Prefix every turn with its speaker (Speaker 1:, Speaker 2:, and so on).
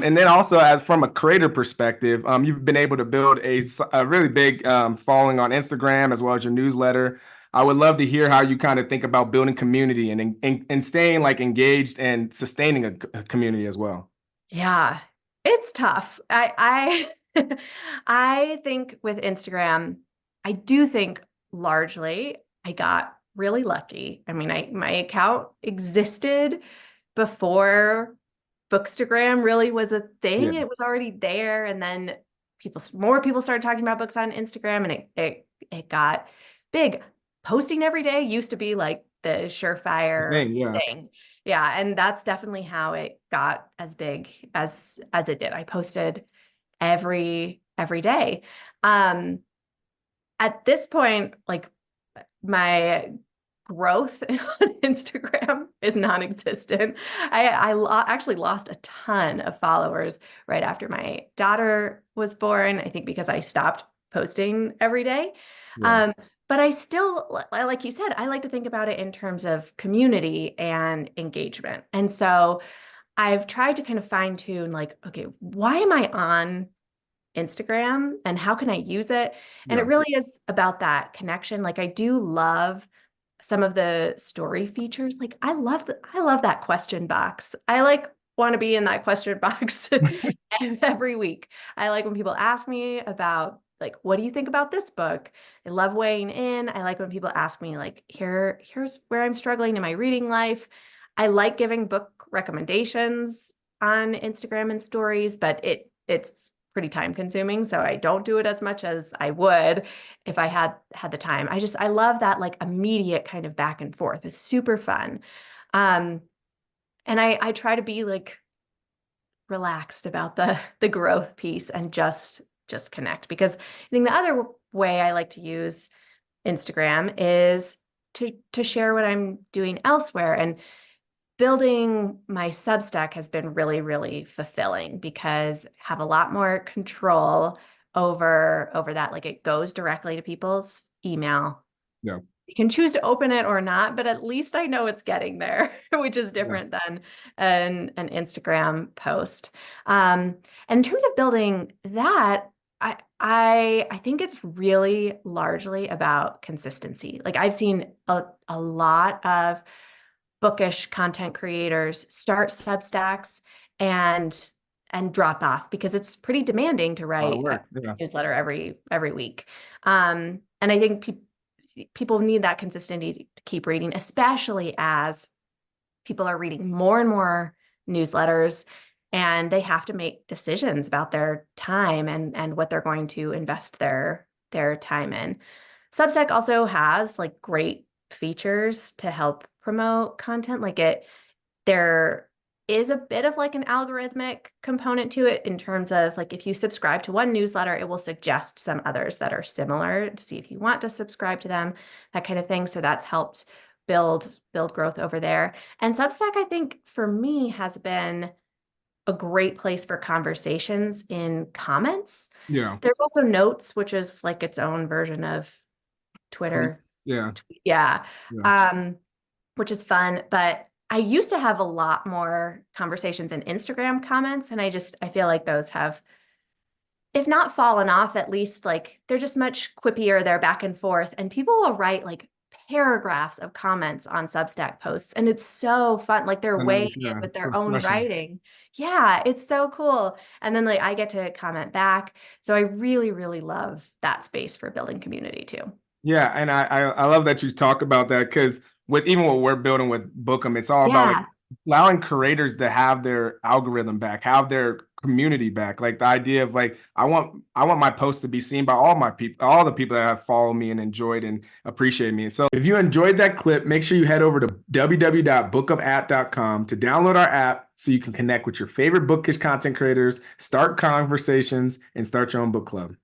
Speaker 1: And then also, as from a creator perspective, you've been able to build a really big following on Instagram as well as your newsletter. I would love to hear how you kind of think about building community and staying like engaged and sustaining a community as well.
Speaker 2: Yeah, it's tough. I think with Instagram, I do think largely I got really lucky. I mean, my account existed before Bookstagram really was a
Speaker 1: Yeah.
Speaker 2: thing. It was already there, and then more people started talking about books on Instagram, and it got big. Posting every day used to be like the
Speaker 1: The
Speaker 2: surefire
Speaker 1: thing, yeah.
Speaker 2: thing. Yeah, and that's definitely how it got as big as it did. I posted every day. Um, at this point, like my growth on Instagram is non-existent. Actually lost a ton of followers right after my daughter was born. I think because I stopped posting every day.
Speaker 1: Yeah.
Speaker 2: Um, but I still, like you said, I like to think about it in terms of community and engagement. And so I've tried to kind of fine tune like, okay, why am I on Instagram and how can I use it? And it
Speaker 1: Yeah.
Speaker 2: really is about that connection. Like I do love some of the story features. Like I love that question box. I like want to be in that question box every week. I like when people ask me about like what do you think about this book? I love weighing in. I like when people ask me like here's where I'm struggling in my reading life. I like giving book recommendations on Instagram and stories, but it's pretty time consuming, so I don't do it as much as I would if I had the time. I love that like immediate kind of back and forth. It's super fun. Um, and I try to be like relaxed about the growth piece and just connect because I think the other way I like to use Instagram is to share what I'm doing elsewhere. And building my Substack has been really, really fulfilling because I have a lot more control over that. Like it goes directly to people's email.
Speaker 1: Yeah.
Speaker 2: You can choose to open it or not, but at least I know it's getting there, which is
Speaker 1: Yeah.
Speaker 2: different than an Instagram post. And in terms of building that, I think it's really largely about consistency. Like I've seen a lot of bookish content creators start Substacks and drop off because it's pretty demanding to
Speaker 1: A lot of
Speaker 2: write a
Speaker 1: work. Yeah.
Speaker 2: newsletter every week. And I think people need that consistency to keep reading, especially as people are reading more and more newsletters and they have to make decisions about their time and what they're going to invest their time in. Substack also has like great features to help promote content. There is a bit of like an algorithmic component to it in terms of like if you subscribe to one newsletter, it will suggest some others that are similar to see if you want to subscribe to them, that kind of thing. So that's helped build growth over there. And Substack, I think for me has been a great place for conversations in comments.
Speaker 1: Yeah.
Speaker 2: There's also Notes, which is like its own version of Twitter.
Speaker 1: Tweets. Yeah.
Speaker 2: Yeah.
Speaker 1: Yeah.
Speaker 2: Um, which is fun. But I used to have a lot more conversations in Instagram comments, and I feel like those have, if not fallen off, at least like they're just much quippier. They're back and forth, and people will write like paragraphs of comments on Substack posts, and it's so fun. Like they're
Speaker 1: I
Speaker 2: weighing
Speaker 1: know.
Speaker 2: in
Speaker 1: Yeah.
Speaker 2: with
Speaker 1: It's
Speaker 2: their own
Speaker 1: refreshing.
Speaker 2: writing. Yeah, it's so cool. And then like I get to comment back. So I really, really love that space for building community too.
Speaker 1: Yeah, and I love that you talk about that because with even what we're building with Bookem, it's all about like
Speaker 2: Yeah.
Speaker 1: allowing creators to have their algorithm back, have their community back. Like the idea of like I want my posts to be seen by all my people, all the people that have followed me and enjoyed and appreciate me. And so if you enjoyed that clip, make sure you head over to www.bookupapp.com to download our app so you can connect with your favorite bookish content creators, start conversations, and start your own book club.